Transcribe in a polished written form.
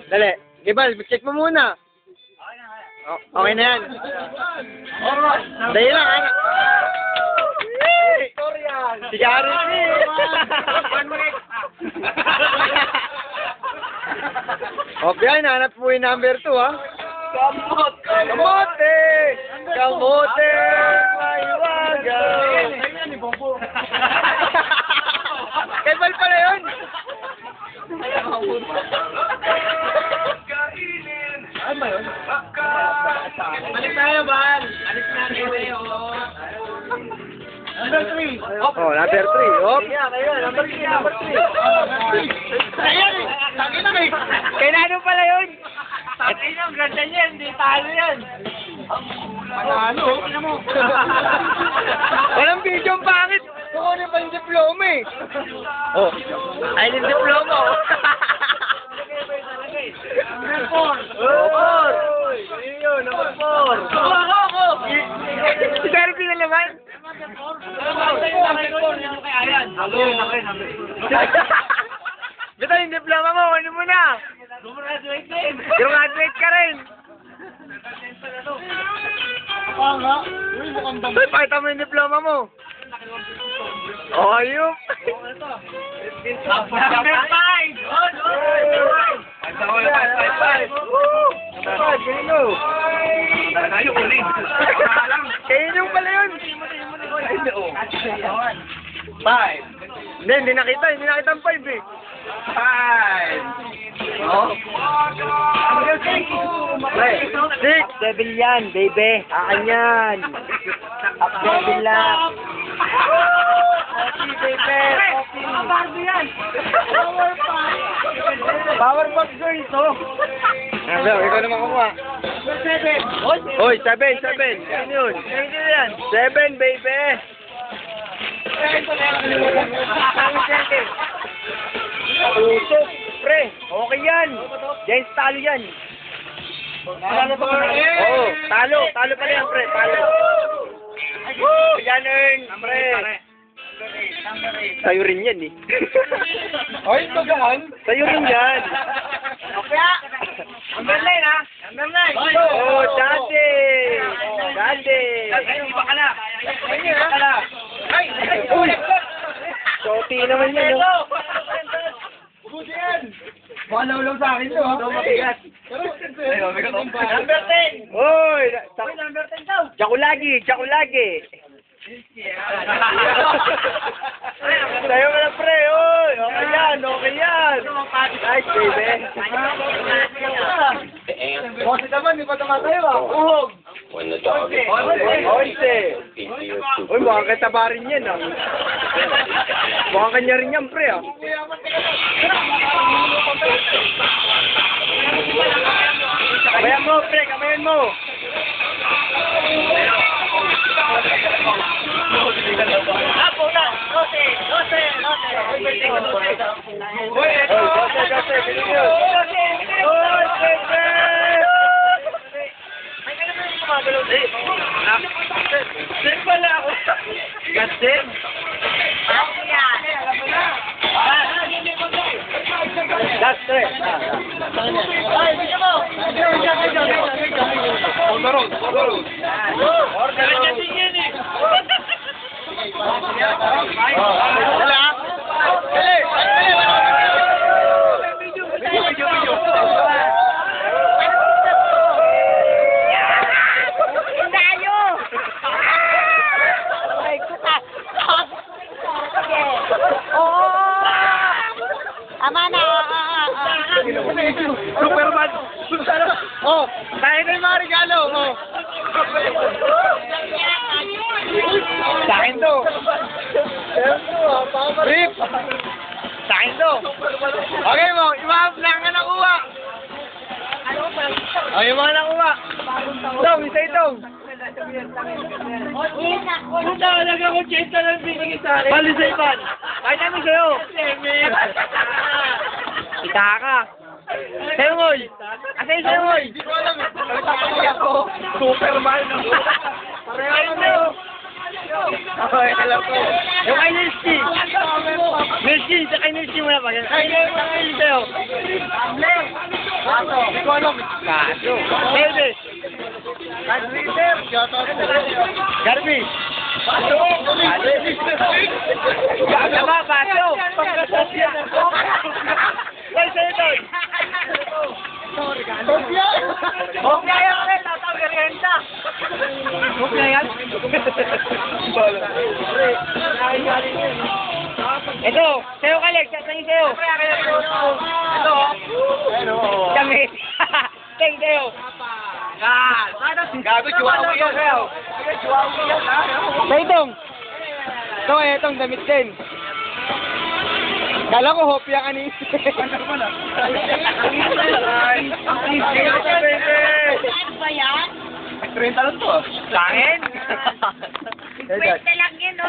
Dali. Gibal, check mo muna. Okay na yan. Dali lang, ha? Si Gary P. Okay, nahanap mo yung number 2, ha? Kamote! Kamote! Maiwaga! Kebal pala yun! Ano ba yun? Balik tayo, Bal! Balik na kayo, Number 3. Oh, number 3. Oh. Number 3, number 3. Ayan, sabi na eh. Kailangan pala yun. Sabi na, ganda niya, hindi talo yan. Ano? Walang video ang pangit. Kukunin pa yung diploma eh. Oh. Ay, yung diploma oh. Number 4. Yun, number 4. Si Derby na naman. Bito yung diploma mo, ano mo na? Graduate din. Graduate ka rin. Uy, pakita mo yung diploma mo. Oh, yun. Number 5. Kayo yung pala yun. 5. Hindi nakita ang 5 eh. 5. Oh. 6. Devil yan, baby. Akan yan. Up devil lang. Coffee, baby. Coffee yan. Power box ko ito. Ikaw naman kumuha. 7. Oy, 7. Yan yun. Yan. 7, baby. Usok, pre. Okay yan. James, talo yan. Oo, talo pala yan, pre. Talo. Yan yun, pre. Sa'yo rin yan eh. Oy, tagaan. Sa'yo rin yan. Okay. Number 9 ha? Number 9. Oh, Dante. Iba ka na. Ay! Shorty naman yan, no? Buti yan! Baka naulong sa akin, no? Mabigat. Number 10! Uy! Number 10 daw! Jakulagi! Tayo ka na, pre! Uy! Okay yan! Nice, baby! Bosi naman, di ba tumatayo, ah? Uhog! Onse! Uy, mukhang kataba rin yan, ah. Mukhang kanya rin yan, pre, ah. Kamayan mo, pre, kamayan mo. Apo na, 12. Uy, 12, bilhin yun. Uy, pepe! Sir pala ako. Gasin? Ako yan. Last 3. Ay, bisa mo. On the road. Order yan eh. Wala. Dali. Video. Superman! Oh! Tayo na yung mga regalo! Oh! Sa akin to! Rip! Sa akin to! Okay mo! Iwahap lang ka nakuha! Oh, yung mga nakuha! Itong! Isa itong! Puta! Nag-80 lang binigay sa akin! Balisay pan! Kahit namin sa'yo! Ika ka! Sengoy! Asay Sengoy! Hindi ko alam eh! Nagpapalagay ako! Superman! Pareho na yun! Okay, alam ko! Yung kay Nilski! Nilski! Sa kay Nilski mo na pa! Kay Nilski sa'yo! Hindi ko alam. Kaso. Davis. Garby. Tama, paso. Ay, sa'yo doon. Hopya yan rin, tatawag garienta. Hopya yan? Ito, sa'yo ka, Lex. Sa'yo sa'yo. Ito, kami. Sa'yo. Gago, chihuahua yan. Sa'yo itong. Ito, itong damit din. Kala ko hopya ka ni. Ano ba yan? 30 lang to. Sa akin? Pwede lang yun, no?